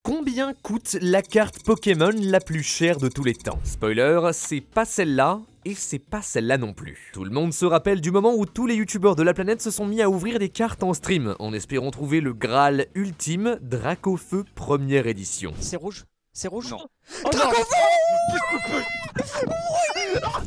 Combien coûte la carte Pokémon la plus chère de tous les temps? Spoiler, c'est pas celle-là. Et c'est pas celle-là non plus. Tout le monde se rappelle du moment où tous les youtubeurs de la planète se sont mis à ouvrir des cartes en stream, en espérant trouver le Graal ultime, Dracofeu première édition. C'est rouge? C'est rouge? Non. Oh,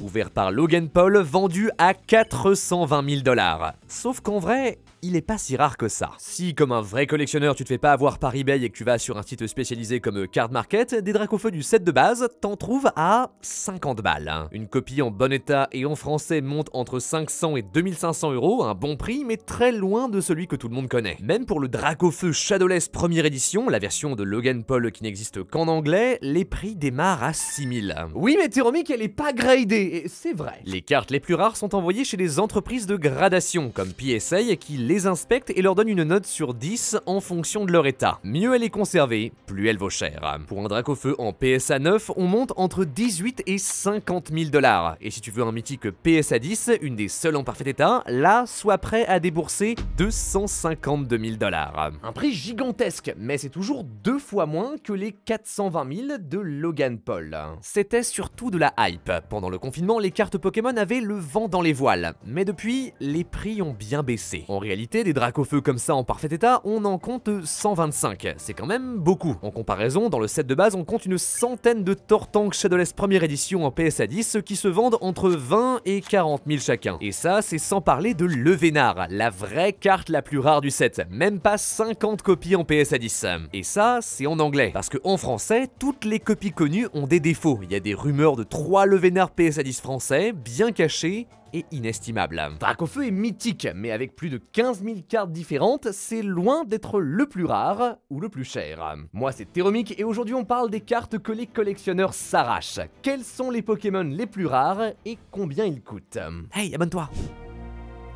Ouvert par Logan Paul, vendu à 420 000 $. Sauf qu'en vrai, il est pas si rare que ça. Si, comme un vrai collectionneur, tu te fais pas avoir par eBay et que tu vas sur un site spécialisé comme Card Market, des Dracofeu du set de base, t'en trouves à 50 balles. Une copie en bon état et en français monte entre 500 et 2500 €, un bon prix, mais très loin de celui que tout le monde connaît. Même pour le Dracofeu Shadowless première édition, la version de Logan Paul qui n'existe qu'en anglais, les prix démarrent à 6000. Oui, mais Théromique, elle est pas gradée, et c'est vrai. Les cartes les plus rares sont envoyées chez des entreprises de gradation, comme PSA, qui les inspectent et leur donnent une note sur 10 en fonction de leur état. Mieux elle est conservée, plus elle vaut cher. Pour un Dracofeu en PSA 9, on monte entre 18 et 50 000 $. Et si tu veux un mythique PSA 10, une des seules en parfait état, là, sois prêt à débourser 252 000 $. Un prix gigantesque, mais c'est toujours 2 fois moins que les 420 000 de Logan Paul. C'était surtout de la hype. Pendant le confinement, les cartes Pokémon avaient le vent dans les voiles. Mais depuis, les prix ont bien baissé. En réalité, des Dracofeu comme ça en parfait état, on en compte 125. C'est quand même beaucoup. En comparaison, dans le set de base, on compte une centaine de Tortank Shadowless première édition en PSA 10 qui se vendent entre 20 et 40 000 chacun. Et ça, c'est sans parler de Levénard, la vraie carte la plus rare du set. Même pas 50 copies en PSA 10. Et ça, c'est en anglais. Parce qu'en français, toutes les copies connues ont des défauts. Il y a des rumeurs de 3 Levénard PSA 10 français, bien cachés et inestimable. Dracofeu est mythique, mais avec plus de 15 000 cartes différentes, c'est loin d'être le plus rare ou le plus cher. Moi c'est Théromique et aujourd'hui on parle des cartes que les collectionneurs s'arrachent. Quels sont les Pokémon les plus rares et combien ils coûtent? Hey, abonne-toi!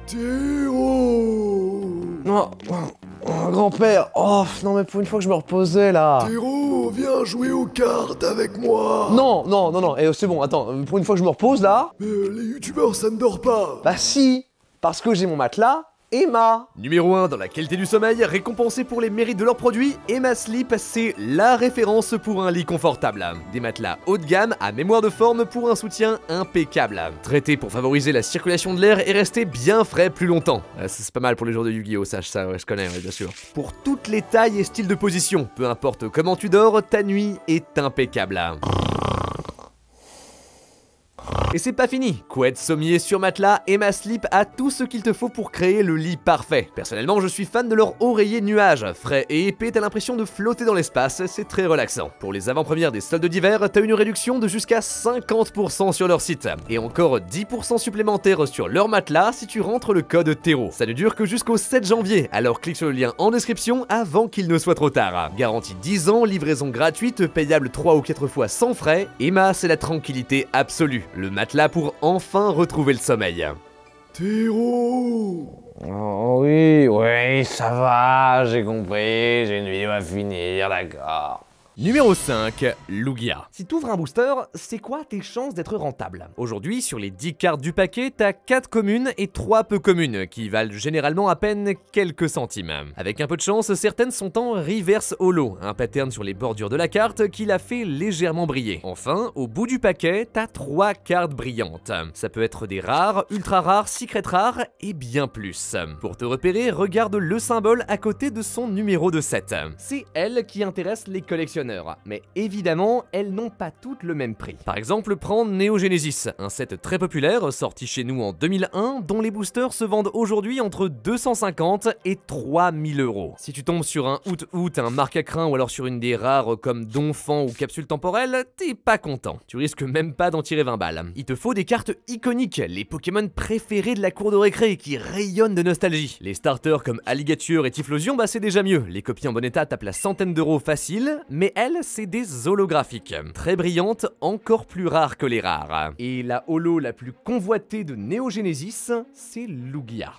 Théo! Non, grand-père, oh non mais pour une fois que je me reposais là. Théo, viens jouer aux cartes avec moi. Non, c'est bon, attends, pour une fois que je me repose là. Mais les youtubeurs ça ne dort pas. Bah si, parce que j'ai mon matelas. Emma. Numéro 1 dans la qualité du sommeil, récompensé pour les mérites de leurs produits, Emma Sleep, c'est la référence pour un lit confortable. Des matelas haut de gamme à mémoire de forme pour un soutien impeccable. Traités pour favoriser la circulation de l'air et rester bien frais plus longtemps. C'est pas mal pour les joueurs de Yu-Gi-Oh, sache ça, ouais, je connais, ouais, bien sûr. Pour toutes les tailles et styles de position, peu importe comment tu dors, ta nuit est impeccable. Et c'est pas fini. Couette, sommier, sur matelas, Emma Sleep a tout ce qu'il te faut pour créer le lit parfait. Personnellement, je suis fan de leur oreiller nuage. Frais et épais, t'as l'impression de flotter dans l'espace, c'est très relaxant. Pour les avant-premières des soldes d'hiver, t'as une réduction de jusqu'à 50% sur leur site. Et encore 10% supplémentaires sur leur matelas si tu rentres le code TERO. Ça ne dure que jusqu'au 7 janvier, alors clique sur le lien en description avant qu'il ne soit trop tard. Garantie 10 ans, livraison gratuite, payable 3 ou 4 fois sans frais. Emma, c'est la tranquillité absolue. Le matelas pour enfin retrouver le sommeil. Théo! Oh oui, ça va, j'ai compris, j'ai une vidéo à finir, d'accord. Numéro 5, Lugia. Si t'ouvres un booster, c'est quoi tes chances d'être rentable? Aujourd'hui, sur les 10 cartes du paquet, t'as 4 communes et 3 peu communes, qui valent généralement à peine quelques centimes. Avec un peu de chance, certaines sont en reverse holo, un pattern sur les bordures de la carte qui la fait légèrement briller. Enfin, au bout du paquet, t'as 3 cartes brillantes. Ça peut être des rares, ultra rares, secret rares et bien plus. Pour te repérer, regarde le symbole à côté de son numéro de set. C'est elle qui intéresse les collectionneurs. Mais évidemment, elles n'ont pas toutes le même prix. Par exemple, prends Neo Genesis, un set très populaire, sorti chez nous en 2001, dont les boosters se vendent aujourd'hui entre 250 et 3000 €. Si tu tombes sur un Out, un marque à crin ou alors sur une des rares comme Donphan ou Capsule Temporelle, t'es pas content. Tu risques même pas d'en tirer 20 balles. Il te faut des cartes iconiques, les Pokémon préférés de la cour de récré qui rayonnent de nostalgie. Les starters comme Alligator et Typhlosion, bah c'est déjà mieux. Les copies en bon état tapent la centaine d'euros facile, mais elles, c'est des holographiques. Très brillantes, encore plus rares que les rares. Et la holo la plus convoitée de Neo Genesis, c'est Lugia.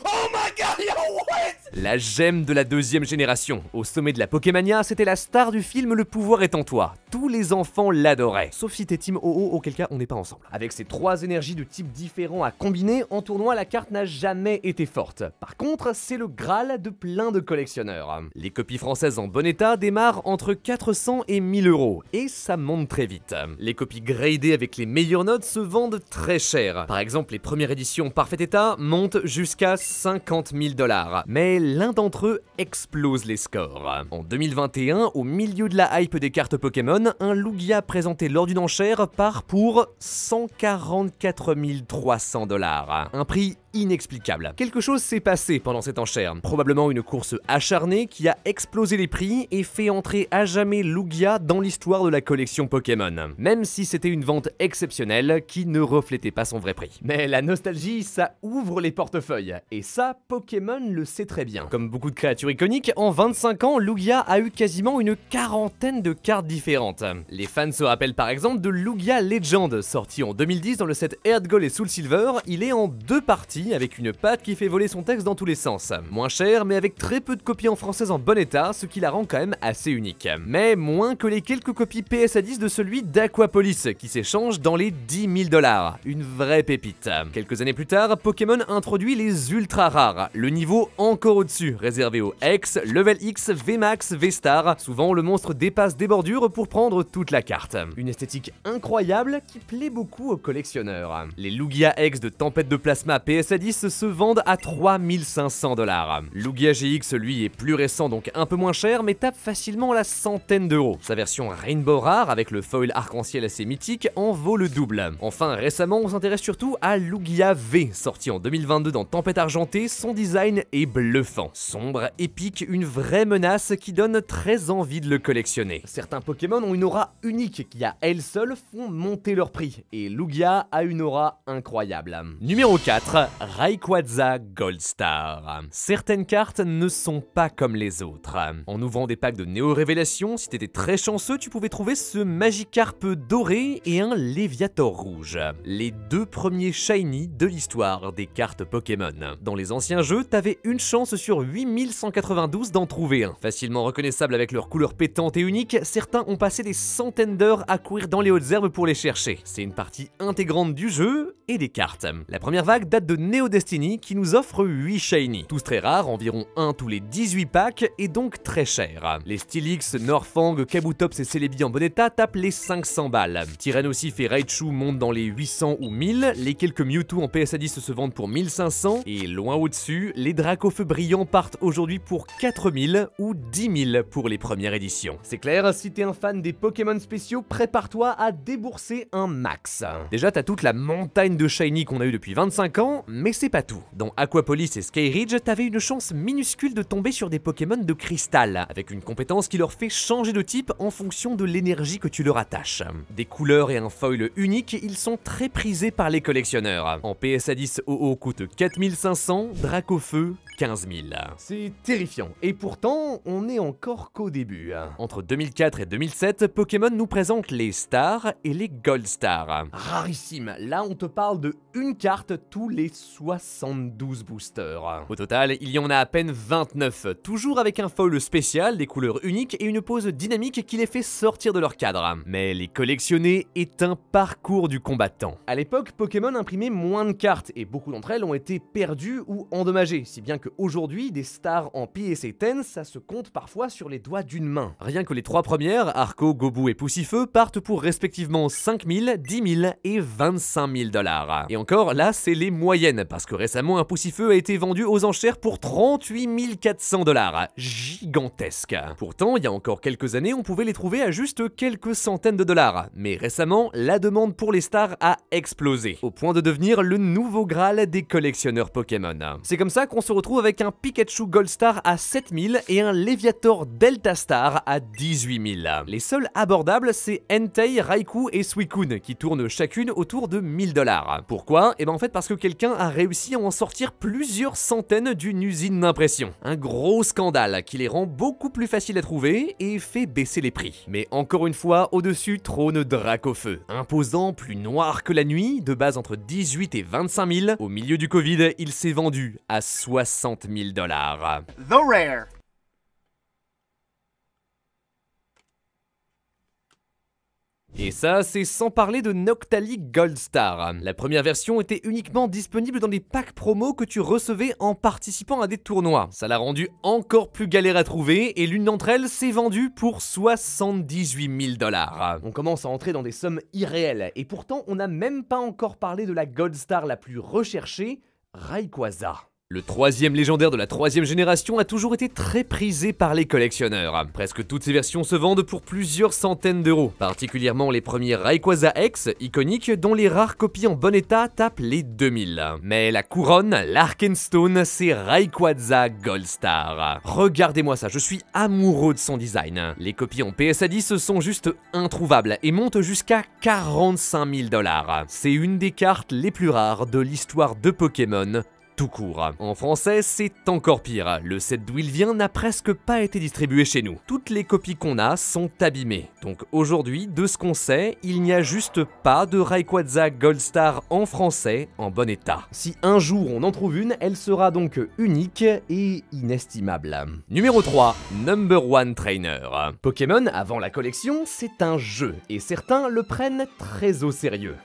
Oh my god, yo, what? La gemme de la deuxième génération. Au sommet de la Pokémania, c'était la star du film Le pouvoir est en toi. Tous les enfants l'adoraient. Sauf si t'es team OO, auquel cas on n'est pas ensemble. Avec ses 3 énergies de types différents à combiner, en tournoi la carte n'a jamais été forte. Par contre, c'est le Graal de plein de collectionneurs. Les copies françaises en bon état démarrent entre 400 et 1000 euros. Et ça monte très vite. Les copies gradées avec les meilleures notes se vendent très cher. Par exemple, les premières éditions parfait état montent jusqu'à 50 000 $. Mais l'un d'entre eux explose les scores. En 2021, au milieu de la hype des cartes Pokémon, un Lugia présenté lors d'une enchère part pour 144 300 $. Un prix inexplicable. Quelque chose s'est passé pendant cette enchère. Probablement une course acharnée qui a explosé les prix et fait entrer à jamais Lugia dans l'histoire de la collection Pokémon. Même si c'était une vente exceptionnelle qui ne reflétait pas son vrai prix. Mais la nostalgie, ça ouvre les portefeuilles. Et ça, Pokémon le sait très bien. Comme beaucoup de créatures iconiques, en 25 ans, Lugia a eu quasiment une quarantaine de cartes différentes. Les fans se rappellent par exemple de Lugia Legend, sorti en 2010 dans le set Earth Gold et Soul Silver. Il est en 2 parties avec une patte qui fait voler son texte dans tous les sens. Moins cher, mais avec très peu de copies en français en bon état, ce qui la rend quand même assez unique. Mais moins que les quelques copies PSA 10 de celui d'Aquapolis, qui s'échange dans les 10 000 $. Une vraie pépite. Quelques années plus tard, Pokémon introduit les ultra rares, le niveau encore au-dessus, réservé aux X, Level X, VMAX, V-Star. Souvent, le monstre dépasse des bordures pour prendre toute la carte. Une esthétique incroyable qui plaît beaucoup aux collectionneurs. Les Lugia X de Tempête de Plasma PSA 10 se vendent à 3500 $. Lugia GX, lui, est plus récent, donc un peu moins cher, mais tape facilement la centaine d'euros. Sa version Rainbow Rare, avec le foil arc-en-ciel assez mythique, en vaut le double. Enfin, récemment, on s'intéresse surtout à Lugia V, sorti en 2022 dans Tempête Argentée. Son design est bluffant. Sombre, épique, une vraie menace qui donne très envie de le collectionner. Certains Pokémon ont une aura unique qui, à elles seules, font monter leur prix. Et Lugia a une aura incroyable. Numéro 4. Rayquaza Gold Star. Certaines cartes ne sont pas comme les autres. En ouvrant des packs de Néo-Révélation, si t'étais très chanceux, tu pouvais trouver ce Magikarp doré et un Léviator rouge. Les 2 premiers shiny de l'histoire des cartes Pokémon. Dans les anciens jeux, t'avais une chance sur 8192 d'en trouver un. Facilement reconnaissable avec leur couleur pétante et unique, certains ont passé des centaines d'heures à courir dans les hautes herbes pour les chercher. C'est une partie intégrante du jeu et des cartes. La première vague date de Neo Destiny qui nous offre 8 shiny. Tous très rares, environ 1 tous les 18 packs et donc très cher. Les Steelix, Norfang, Kabutops et Celebi en bon état tapent les 500 balles. Tyrannosif et Raichu montent dans les 800 ou 1000, les quelques Mewtwo en PSA 10 se vendent pour 1500 et loin au-dessus, les Dracofeu brillants partent aujourd'hui pour 4000 ou 10 000 pour les premières éditions. C'est clair, si t'es un fan des Pokémon spéciaux, prépare-toi à débourser un max. Déjà, t'as toute la montagne de shiny qu'on a eu depuis 25 ans, mais c'est pas tout. Dans Aquapolis et Skyridge, t'avais une chance minuscule de tomber sur des Pokémon de cristal, avec une compétence qui leur fait changer de type en fonction de l'énergie que tu leur attaches. Des couleurs et un foil unique, ils sont très prisés par les collectionneurs. En PSA 10, OO coûte 4500, Dracofeu 15 000. C'est terrifiant, et pourtant, on est encore qu'au début. Entre 2004 et 2007, Pokémon nous présente les Stars et les Gold Stars. Rarissime, là on te parle de une carte tous les 72 boosters. Au total, il y en a à peine 29, toujours avec un foil spécial, des couleurs uniques et une pose dynamique qui les fait sortir de leur cadre. Mais les collectionner est un parcours du combattant. À l'époque, Pokémon imprimait moins de cartes, et beaucoup d'entre elles ont été perdues ou endommagées, si bien qu'aujourd'hui, des stars en PSA 10, ça se compte parfois sur les doigts d'une main. Rien que les 3 premières, Arco, Gobu et Poussifeu, partent pour respectivement 5 000, 10 000 et 25 000 $. Et encore, là, c'est les moyennes, parce que récemment, un Poussifeu a été vendu aux enchères pour 38 400 $. Gigantesque. Pourtant, il y a encore quelques années, on pouvait les trouver à juste quelques centaines de dollars. Mais récemment, la demande pour les stars a explosé, au point de devenir le nouveau Graal des collectionneurs Pokémon. C'est comme ça qu'on se retrouve avec un Pikachu Gold Star à 7000 et un Léviator Delta Star à 18 000. Les seuls abordables, c'est Entei, Raikou et Suicune, qui tournent chacune autour de 1000 $. Pourquoi? Et ben en fait parce que quelqu'un a réussi à en sortir plusieurs centaines d'une usine d'impression. Un gros scandale qui les rend beaucoup plus faciles à trouver et fait baisser les prix. Mais encore une fois, au-dessus trône Dracofeu. Imposant, plus noir que la nuit, de base entre 18 et 25 000, au milieu du Covid, il s'est vendu à 60 000 $. The Rare. Et ça, c'est sans parler de Noctali Gold Star. La première version était uniquement disponible dans les packs promo que tu recevais en participant à des tournois. Ça l'a rendu encore plus galère à trouver et l'une d'entre elles s'est vendue pour 78 000 $. On commence à entrer dans des sommes irréelles et pourtant on n'a même pas encore parlé de la Gold Star la plus recherchée, Rayquaza. Le troisième légendaire de la troisième génération a toujours été très prisé par les collectionneurs. Presque toutes ces versions se vendent pour plusieurs centaines d'euros, particulièrement les premiers Rayquaza X, iconiques, dont les rares copies en bon état tapent les 2000. Mais la couronne, l'Arkenstone, c'est Rayquaza Gold Star. Regardez-moi ça, je suis amoureux de son design. Les copies en PSA 10 sont juste introuvables et montent jusqu'à 45 000 $. C'est une des cartes les plus rares de l'histoire de Pokémon, tout court. En français, c'est encore pire. Le set d'où il vient n'a presque pas été distribué chez nous. Toutes les copies qu'on a sont abîmées. Donc aujourd'hui, de ce qu'on sait, il n'y a juste pas de Rayquaza Gold Star en français en bon état. Si un jour on en trouve une, elle sera donc unique et inestimable. Numéro 3, Number One Trainer. Pokémon, avant la collection, c'est un jeu, et certains le prennent très au sérieux.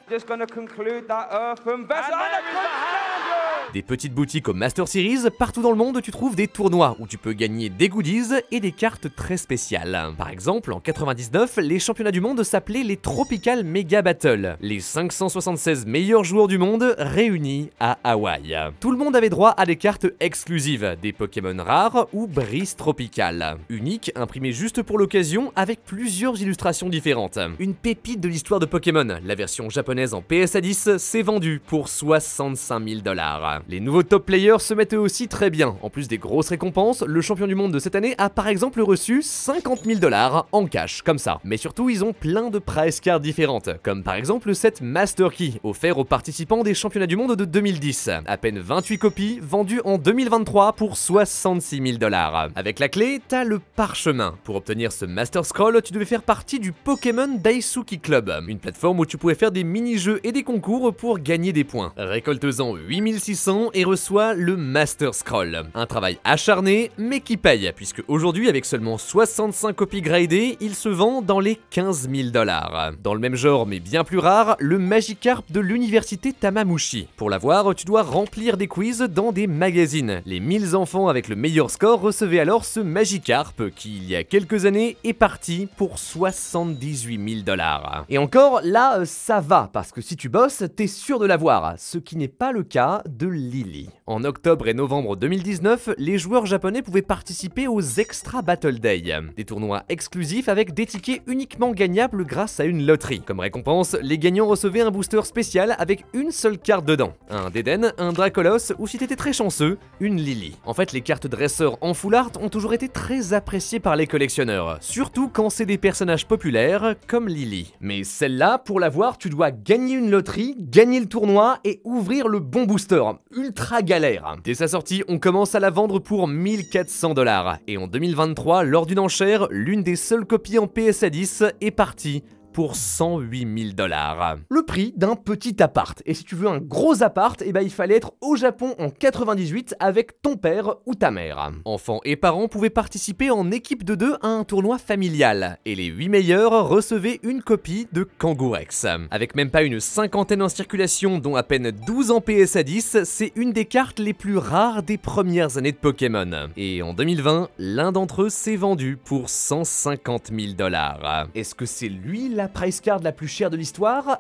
Des petites boutiques au Master Series, partout dans le monde tu trouves des tournois où tu peux gagner des goodies et des cartes très spéciales. Par exemple, en 99, les championnats du monde s'appelaient les Tropical Mega Battle, les 576 meilleurs joueurs du monde réunis à Hawaï. Tout le monde avait droit à des cartes exclusives, des Pokémon rares ou Breeze Tropical, uniques, imprimées juste pour l'occasion avec plusieurs illustrations différentes. Une pépite de l'histoire de Pokémon, la version japonaise en PSA 10 s'est vendue pour 65 000 $. Les nouveaux top players se mettent eux aussi très bien. En plus des grosses récompenses, le champion du monde de cette année a par exemple reçu 50 000 $ en cash, comme ça. Mais surtout, ils ont plein de prize cards différentes, comme par exemple le set Master Key, offert aux participants des championnats du monde de 2010. À peine 28 copies, vendues en 2023 pour 66 000 $. Avec la clé, t'as le parchemin. Pour obtenir ce Master Scroll, tu devais faire partie du Pokémon Daisuki Club, une plateforme où tu pouvais faire des mini-jeux et des concours pour gagner des points. Récolte-en 8600 et reçoit le Master Scroll. Un travail acharné, mais qui paye, puisque aujourd'hui, avec seulement 65 copies gradées, il se vend dans les 15 000 $. Dans le même genre, mais bien plus rare, le Magikarp de l'université Tamamouchi. Pour l'avoir, tu dois remplir des quiz dans des magazines. Les 1000 enfants avec le meilleur score recevaient alors ce Magikarp, qui, il y a quelques années, est parti pour 78 000 $. Et encore, là, ça va, parce que si tu bosses, t'es sûr de l'avoir, ce qui n'est pas le cas de Lily. En octobre et novembre 2019, les joueurs japonais pouvaient participer aux Extra Battle Day, des tournois exclusifs avec des tickets uniquement gagnables grâce à une loterie. Comme récompense, les gagnants recevaient un booster spécial avec une seule carte dedans, un Deden, un Dracolos ou si t'étais très chanceux, une Lily. En fait, les cartes dresseurs en full art ont toujours été très appréciées par les collectionneurs, surtout quand c'est des personnages populaires comme Lily. Mais celle-là, pour l'avoir, tu dois gagner une loterie, gagner le tournoi et ouvrir le bon booster. Ultra galère. Dès sa sortie, on commence à la vendre pour 1400 $. Et en 2023, lors d'une enchère, l'une des seules copies en PSA 10 est partie pour 108 000 $. Le prix d'un petit appart. Et si tu veux un gros appart, eh ben il fallait être au Japon en 98 avec ton père ou ta mère. Enfants et parents pouvaient participer en équipe de 2 à un tournoi familial. Et les 8 meilleurs recevaient une copie de Kangourex. Avec même pas une cinquantaine en circulation, dont à peine 12 en PSA 10, c'est une des cartes les plus rares des premières années de Pokémon. Et en 2020, l'un d'entre eux s'est vendu pour 150 000 $. Est-ce que c'est lui la price card la plus chère de l'histoire?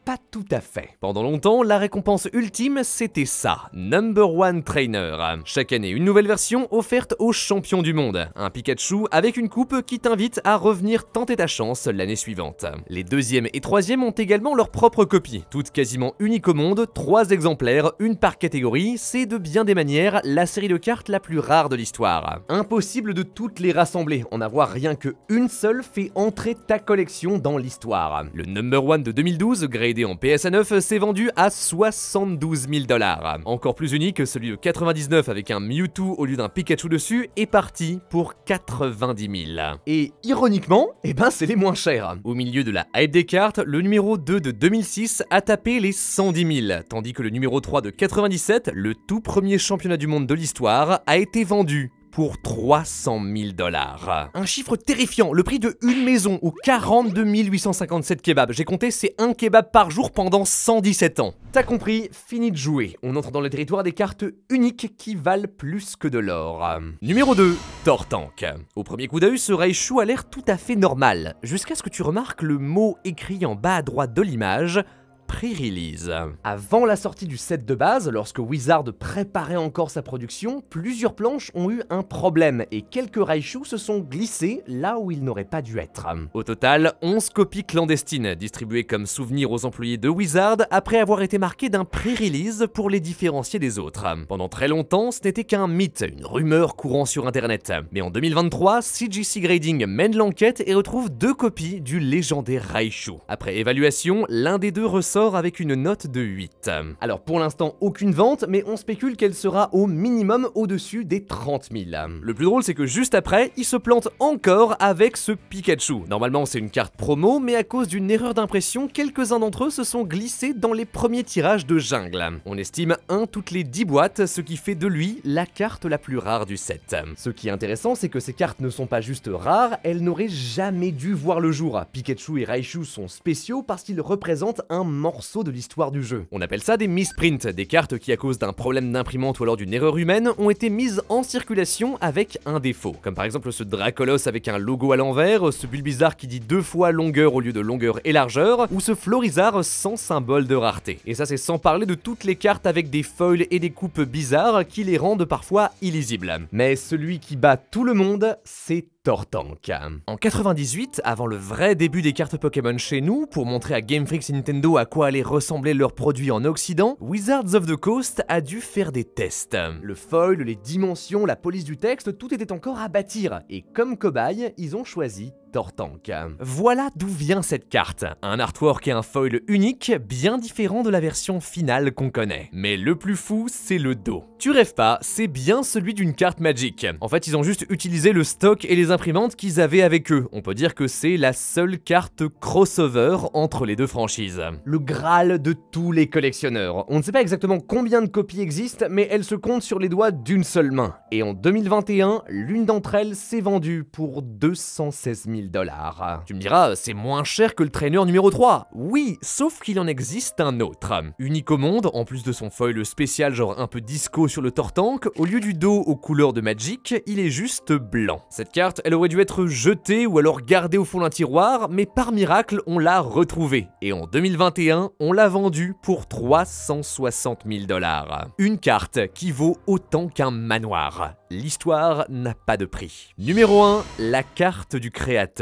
Pas tout à fait. Pendant longtemps, la récompense ultime, c'était ça, Number One Trainer. Chaque année, une nouvelle version offerte aux champions du monde. Un Pikachu avec une coupe qui t'invite à revenir tenter ta chance l'année suivante. Les deuxième et troisième ont également leur propre copie, toutes quasiment uniques au monde, 3 exemplaires, une par catégorie, c'est de bien des manières la série de cartes la plus rare de l'histoire. Impossible de toutes les rassembler, en avoir rien que une seule fait entrer ta collection dans dans l'histoire. Le number 1 de 2012, gradé en PSA 9, s'est vendu à 72 000 $. Encore plus unique, celui de 99 avec un Mewtwo au lieu d'un Pikachu dessus est parti pour 90 000. Et ironiquement, c'est les moins chers. Au milieu de la hype des cartes, le numéro 2 de 2006 a tapé les 110 000, tandis que le numéro 3 de 97, le tout premier championnat du monde de l'histoire, a été vendu pour 300 000 $. Un chiffre terrifiant, le prix de une maison ou 42 857 kebabs. J'ai compté, c'est un kebab par jour pendant 117 ans. T'as compris, fini de jouer. On entre dans le territoire des cartes uniques qui valent plus que de l'or. Numéro 2, Tortank. Au premier coup d'œil, ce Raichu a l'air tout à fait normal, jusqu'à ce que tu remarques le mot écrit en bas à droite de l'image, pré-release. Avant la sortie du set de base, lorsque Wizard préparait encore sa production, plusieurs planches ont eu un problème et quelques Raichu se sont glissés là où ils n'auraient pas dû être. Au total, 11 copies clandestines distribuées comme souvenir aux employés de Wizard après avoir été marquées d'un pré-release pour les différencier des autres. Pendant très longtemps, ce n'était qu'un mythe, une rumeur courant sur internet. Mais en 2023, CGC Grading mène l'enquête et retrouve 2 copies du légendaire Raichu. Après évaluation, l'un des deux ressort avec une note de 8. Alors pour l'instant aucune vente, mais on spécule qu'elle sera au minimum au-dessus des 30 000. Le plus drôle c'est que juste après, il se plante encore avec ce Pikachu. Normalement c'est une carte promo, mais à cause d'une erreur d'impression, quelques-uns d'entre eux se sont glissés dans les premiers tirages de jungle. On estime un toutes les 10 boîtes, ce qui fait de lui la carte la plus rare du set. Ce qui est intéressant, c'est que ces cartes ne sont pas juste rares, elles n'auraient jamais dû voir le jour. Pikachu et Raichu sont spéciaux parce qu'ils représentent un morceau de l'histoire du jeu. On appelle ça des misprints, des cartes qui à cause d'un problème d'imprimante ou alors d'une erreur humaine ont été mises en circulation avec un défaut. Comme par exemple ce Dracolos avec un logo à l'envers, ce Bulbizarre qui dit 2 fois longueur au lieu de longueur et largeur, ou ce Florizarre sans symbole de rareté. Et ça c'est sans parler de toutes les cartes avec des foils et des coupes bizarres qui les rendent parfois illisibles. Mais celui qui bat tout le monde, c'est Tortank. En 98, avant le vrai début des cartes Pokémon chez nous, pour montrer à Game Freak et Nintendo à quoi allaient ressembler leurs produits en Occident, Wizards of the Coast a dû faire des tests. Le foil, les dimensions, la police du texte, tout était encore à bâtir, et comme cobaye, ils ont choisi Tortank. Voilà d'où vient cette carte, un artwork et un foil unique, bien différent de la version finale qu'on connaît. Mais le plus fou, c'est le dos. Tu rêves pas, c'est bien celui d'une carte Magic. En fait, ils ont juste utilisé le stock et les imprimantes qu'ils avaient avec eux. On peut dire que c'est la seule carte crossover entre les deux franchises. Le Graal de tous les collectionneurs. On ne sait pas exactement combien de copies existent, mais elles se comptent sur les doigts d'une seule main. Et en 2021, l'une d'entre elles s'est vendue pour 216 000 $. Tu me diras, c'est moins cher que le trainer numéro 3. Oui, sauf qu'il en existe un autre. Unique au monde, en plus de son foil spécial genre un peu disco sur le Tortank, au lieu du dos aux couleurs de Magic, il est juste blanc. Cette carte, elle aurait dû être jetée ou alors gardée au fond d'un tiroir, mais par miracle, on l'a retrouvée. Et en 2021, on l'a vendue pour 360 000 $. Une carte qui vaut autant qu'un manoir. L'histoire n'a pas de prix. Numéro 1, la carte du créateur.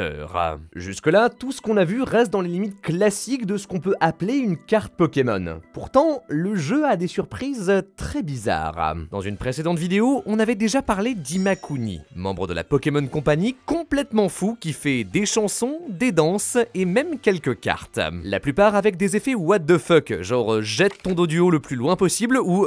Jusque-là, tout ce qu'on a vu reste dans les limites classiques de ce qu'on peut appeler une carte Pokémon. Pourtant, le jeu a des surprises très bizarres. Dans une précédente vidéo, on avait déjà parlé d'Imakuni, membre de la Pokémon Company complètement fou qui fait des chansons, des danses et même quelques cartes. La plupart avec des effets what the fuck, genre jette ton doduo le plus loin possible ou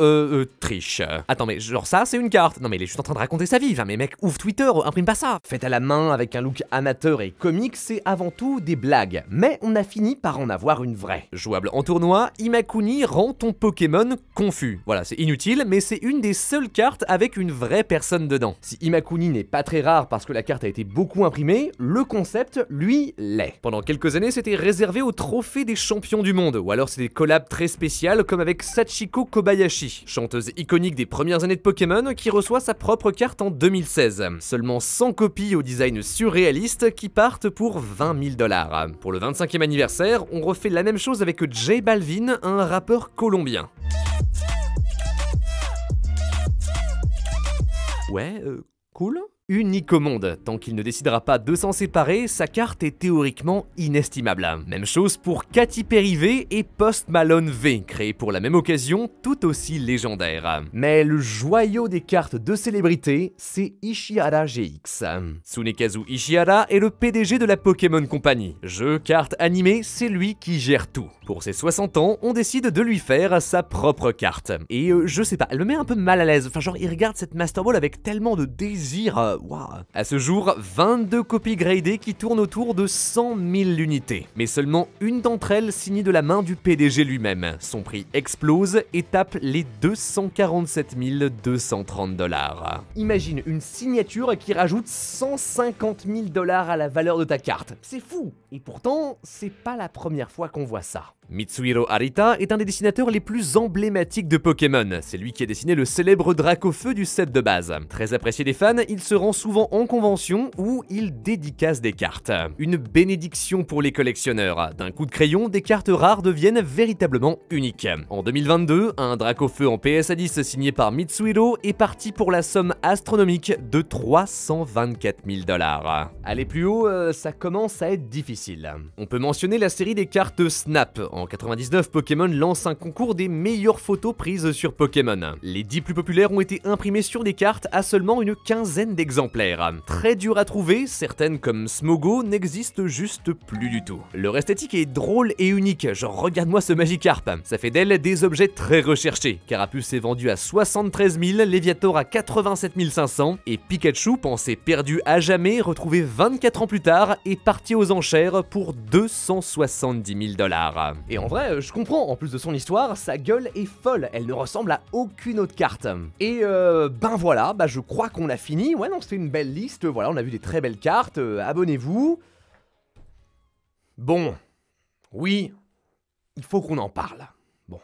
triche. Attends mais genre ça c'est une carte. Non mais il est juste en train de raconter sa vie. Enfin mais mec, ouvre Twitter, imprime pas ça. Fait à la main avec un look amateur et comique, c'est avant tout des blagues. Mais on a fini par en avoir une vraie. Jouable en tournoi, Imakuni rend ton Pokémon confus. Voilà, c'est inutile, mais c'est une des seules cartes avec une vraie personne dedans. Si Imakuni n'est pas très rare parce que la carte a été beaucoup imprimée, le concept, lui, l'est. Pendant quelques années, c'était réservé au trophée des champions du monde, ou alors c'est des collabs très spéciales comme avec Sachiko Kobayashi, chanteuse iconique des premières années de Pokémon qui reçoit sa propre carte en 2016. Seulement 100 copies au design surréaliste qui partent pour 20 000 $. Pour le 25e anniversaire, on refait la même chose avec J Balvin, un rappeur colombien. Ouais, cool. unique au monde. Tant qu'il ne décidera pas de s'en séparer, sa carte est théoriquement inestimable. Même chose pour Katy Perry V et Post Malone V, créés pour la même occasion, tout aussi légendaires. Mais le joyau des cartes de célébrité, c'est Ishihara GX. Tsunekazu Ishihara est le PDG de la Pokémon Company. Jeux, cartes, animés, c'est lui qui gère tout. Pour ses 60 ans, on décide de lui faire sa propre carte. Et je sais pas, elle me met un peu mal à l'aise. Enfin genre, il regarde cette Master Ball avec tellement de désir. Waouh. À ce jour, 22 copies gradées qui tournent autour de 100 000 unités. Mais seulement une d'entre elles signée de la main du PDG lui-même. Son prix explose et tape les 247 230 $. Imagine une signature qui rajoute 150 000 $ à la valeur de ta carte. C'est fou. Et pourtant, c'est pas la première fois qu'on voit ça. Mitsuhiro Arita est un des dessinateurs les plus emblématiques de Pokémon. C'est lui qui a dessiné le célèbre Dracofeu du set de base. Très apprécié des fans, il se rend souvent en convention où il dédicace des cartes. Une bénédiction pour les collectionneurs. D'un coup de crayon, des cartes rares deviennent véritablement uniques. En 2022, un Dracofeu en PSA 10 signé par Mitsuhiro est parti pour la somme astronomique de 324 000 $. Aller plus haut, ça commence à être difficile. On peut mentionner la série des cartes Snap. En 99, Pokémon lance un concours des meilleures photos prises sur Pokémon. Les 10 plus populaires ont été imprimées sur des cartes à seulement une quinzaine d'exemplaires. Très dur à trouver, certaines comme Smogo n'existent juste plus du tout. Leur esthétique est drôle et unique, genre regarde-moi ce Magikarp. Ça fait d'elle des objets très recherchés. Carapuce est vendu à 73 000, Léviator à 87 500 et Pikachu, pensé perdu à jamais, retrouvé 24 ans plus tard, est parti aux enchères pour 270 000 $. Et en vrai, je comprends, en plus de son histoire, sa gueule est folle, elle ne ressemble à aucune autre carte. Et ben voilà, je crois qu'on a fini, ouais non c'était une belle liste, voilà on a vu des très belles cartes, abonnez-vous. Bon, oui, il faut qu'on en parle. Bon.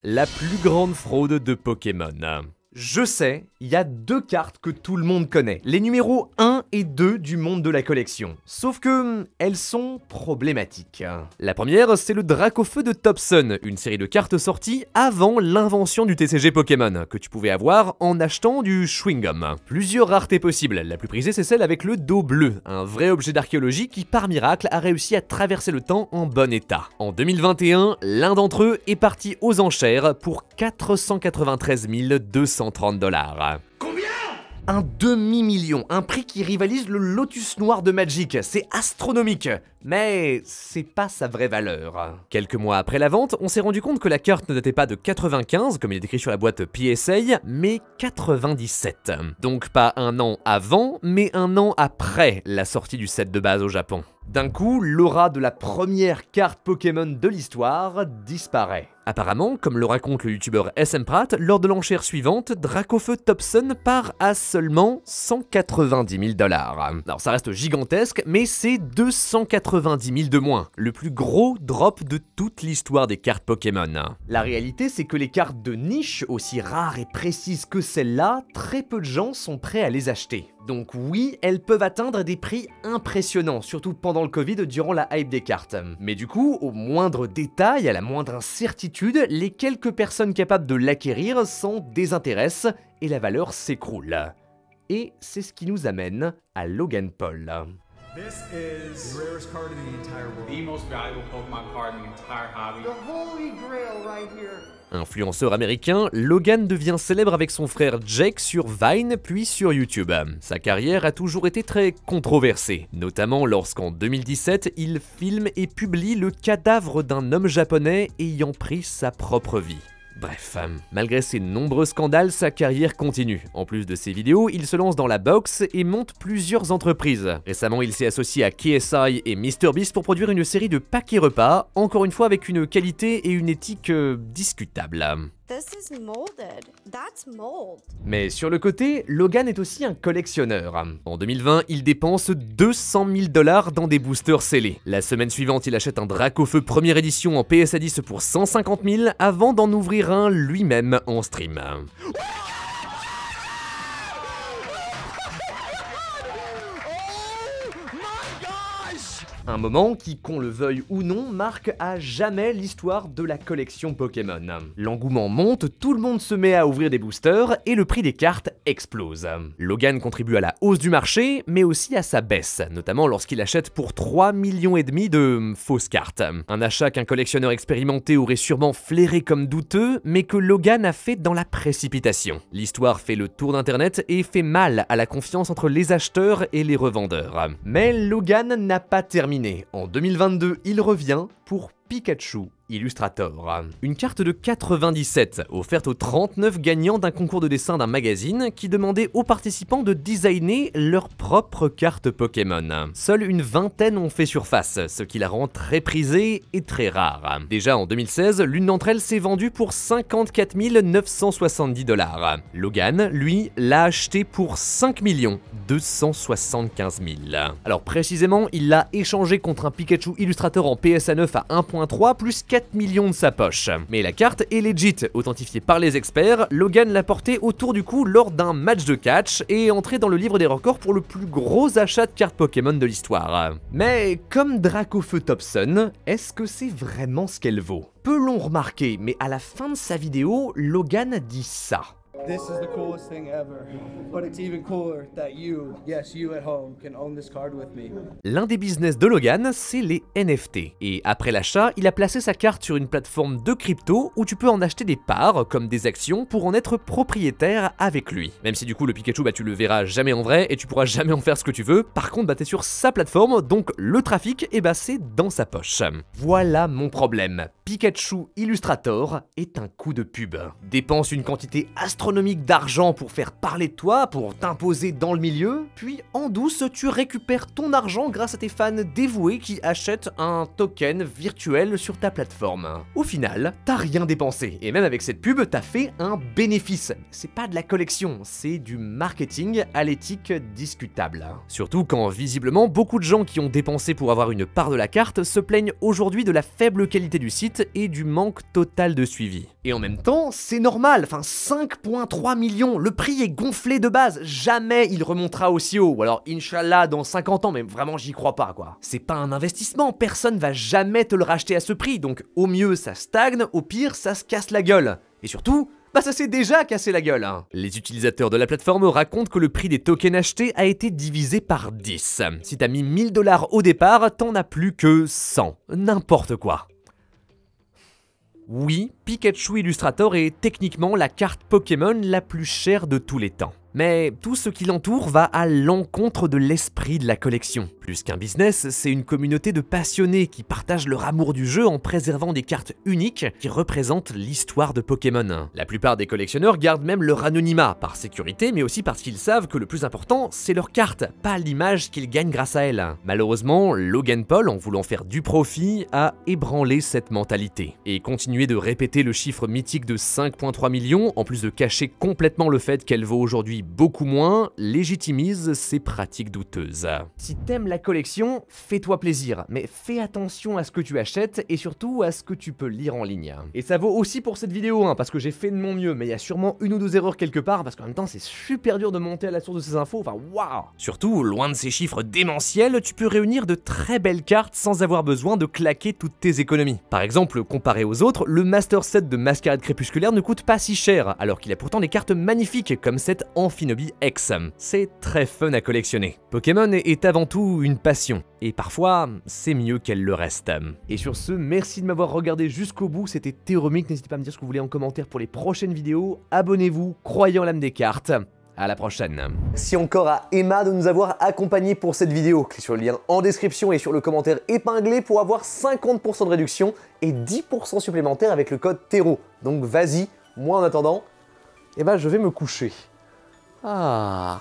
La plus grande fraude de Pokémon. Je sais, il y a deux cartes que tout le monde connaît, les numéros 1 et 2 du monde de la collection. Sauf que, elles sont problématiques. La première, c'est le Dracofeu de Topsun, une série de cartes sorties avant l'invention du TCG Pokémon, que tu pouvais avoir en achetant du chewing-gum. Plusieurs raretés possibles, la plus prisée c'est celle avec le dos bleu, un vrai objet d'archéologie qui par miracle a réussi à traverser le temps en bon état. En 2021, l'un d'entre eux est parti aux enchères pour 493 230 $. Combien? Un demi-million, un prix qui rivalise le Lotus Noir de Magic, c'est astronomique, mais c'est pas sa vraie valeur. Quelques mois après la vente, on s'est rendu compte que la carte ne datait pas de 95, comme il est écrit sur la boîte PSA, mais 97. Donc pas un an avant, mais un an après la sortie du set de base au Japon. D'un coup, l'aura de la première carte Pokémon de l'histoire disparaît. Apparemment, comme le raconte le youtubeur SM Pratt, lors de l'enchère suivante, Dracofeu Topsun part à seulement 190 000 $. Alors ça reste gigantesque, mais c'est 290 000 de moins, le plus gros drop de toute l'histoire des cartes Pokémon. La réalité, c'est que les cartes de niche, aussi rares et précises que celles-là, très peu de gens sont prêts à les acheter. Donc oui, elles peuvent atteindre des prix impressionnants, surtout pendant le Covid durant la hype des cartes. Mais du coup, au moindre détail, à la moindre incertitude, les quelques personnes capables de l'acquérir s'en désintéressent et la valeur s'écroule. Et c'est ce qui nous amène à Logan Paul. This is the rarest card in the entire world. The most valuable Pokemon card in the entire hobby. The holy grail right here. Influenceur américain, Logan devient célèbre avec son frère Jake sur Vine puis sur YouTube. Sa carrière a toujours été très controversée, notamment lorsqu'en 2017, il filme et publie le cadavre d'un homme japonais ayant pris sa propre vie. Bref, malgré ses nombreux scandales, sa carrière continue. En plus de ses vidéos, il se lance dans la boxe et monte plusieurs entreprises. Récemment, il s'est associé à KSI et MrBeast pour produire une série de paquets repas, encore une fois avec une qualité et une éthique discutables. This is molded. That's mold. Mais sur le côté, Logan est aussi un collectionneur. En 2020, il dépense 200 000 $ dans des boosters scellés. La semaine suivante, il achète un Dracofeu première édition en PSA 10 pour 150 000 avant d'en ouvrir un lui-même en stream. Un moment qui, qu'on le veuille ou non, marque à jamais l'histoire de la collection Pokémon. L'engouement monte, tout le monde se met à ouvrir des boosters et le prix des cartes explose. Logan contribue à la hausse du marché, mais aussi à sa baisse, notamment lorsqu'il achète pour 3,5 millions de fausses cartes. Un achat qu'un collectionneur expérimenté aurait sûrement flairé comme douteux, mais que Logan a fait dans la précipitation. L'histoire fait le tour d'internet et fait mal à la confiance entre les acheteurs et les revendeurs. Mais Logan n'a pas terminé. En 2022, il revient pour Pikachu Illustrator. Une carte de 97 offerte aux 39 gagnants d'un concours de dessin d'un magazine qui demandait aux participants de designer leur propre carte Pokémon. Seule une vingtaine ont fait surface, ce qui la rend très prisée et très rare. Déjà en 2016, l'une d'entre elles s'est vendue pour 54 970 $. Logan, lui, l'a acheté pour 5 275 000. Alors précisément, il l'a échangé contre un Pikachu Illustrator en PSA 9 à 1.3 plus 4 millions de sa poche. Mais la carte est legit, authentifiée par les experts. Logan l'a portée autour du cou lors d'un match de catch et est entré dans le livre des records pour le plus gros achat de cartes Pokémon de l'histoire. Mais comme Dracofeu Thompson, est-ce que c'est vraiment ce qu'elle vaut? Peu l'ont remarqué, mais à la fin de sa vidéo, Logan dit ça. This is the coolest thing ever. But it's even cooler that you, yes, you at home, can own this card with me. L'un des business de Logan, c'est les NFT. Et après l'achat, il a placé sa carte sur une plateforme de crypto où tu peux en acheter des parts, comme des actions, pour en être propriétaire avec lui. Même si du coup le Pikachu, tu le verras jamais en vrai et tu pourras jamais en faire ce que tu veux. Par contre, t'es sur sa plateforme, donc le trafic, c'est dans sa poche. Voilà mon problème. Pikachu Illustrator est un coup de pub. Dépense une quantité astronomique d'argent pour faire parler de toi, pour t'imposer dans le milieu, puis en douce, tu récupères ton argent grâce à tes fans dévoués qui achètent un token virtuel sur ta plateforme. Au final, t'as rien dépensé, et même avec cette pub, t'as fait un bénéfice. C'est pas de la collection, c'est du marketing à l'éthique discutable. Surtout quand, visiblement, beaucoup de gens qui ont dépensé pour avoir une part de la carte se plaignent aujourd'hui de la faible qualité du site et du manque total de suivi. Et en même temps, c'est normal, 5,3 millions, le prix est gonflé de base, jamais il remontera aussi haut, ou alors Inch'Allah dans 50 ans, mais vraiment j'y crois pas quoi. C'est pas un investissement, personne va jamais te le racheter à ce prix, donc au mieux ça stagne, au pire ça se casse la gueule. Et surtout, ça s'est déjà cassé la gueule. Les utilisateurs de la plateforme racontent que le prix des tokens achetés a été divisé par 10. Si t'as mis 1000 $ au départ, t'en as plus que 100. N'importe quoi. Oui, Pikachu Illustrator est techniquement la carte Pokémon la plus chère de tous les temps. Mais tout ce qui l'entoure va à l'encontre de l'esprit de la collection. Plus qu'un business, c'est une communauté de passionnés qui partagent leur amour du jeu en préservant des cartes uniques qui représentent l'histoire de Pokémon. La plupart des collectionneurs gardent même leur anonymat, par sécurité, mais aussi parce qu'ils savent que le plus important, c'est leur carte, pas l'image qu'ils gagnent grâce à elle. Malheureusement, Logan Paul, en voulant faire du profit, a ébranlé cette mentalité. Et continuer de répéter le chiffre mythique de 5,3 millions, en plus de cacher complètement le fait qu'elle vaut aujourd'hui beaucoup moins, légitimise ces pratiques douteuses. Si t'aimes la collection, fais-toi plaisir, mais fais attention à ce que tu achètes et surtout à ce que tu peux lire en ligne. Et ça vaut aussi pour cette vidéo, parce que j'ai fait de mon mieux, mais il y a sûrement une ou deux erreurs quelque part, parce qu'en même temps c'est super dur de monter à la source de ces infos, waouh. Surtout, loin de ces chiffres démentiels, tu peux réunir de très belles cartes sans avoir besoin de claquer toutes tes économies. Par exemple, comparé aux autres, le Master Set de Mascarade Crépusculaire ne coûte pas si cher, alors qu'il a pourtant des cartes magnifiques comme cette Amphinobi X. C'est très fun à collectionner. Pokémon est avant tout une passion, et parfois, c'est mieux qu'elle le reste. Et sur ce, merci de m'avoir regardé jusqu'au bout, c'était Théromique, n'hésitez pas à me dire ce que vous voulez en commentaire pour les prochaines vidéos, abonnez-vous, croyez en l'âme des cartes, à la prochaine. Merci encore à Emma de nous avoir accompagnés pour cette vidéo. Clique sur le lien en description et sur le commentaire épinglé pour avoir 50% de réduction et 10% supplémentaire avec le code TERO. Donc vas-y, moi en attendant, je vais me coucher. Ah.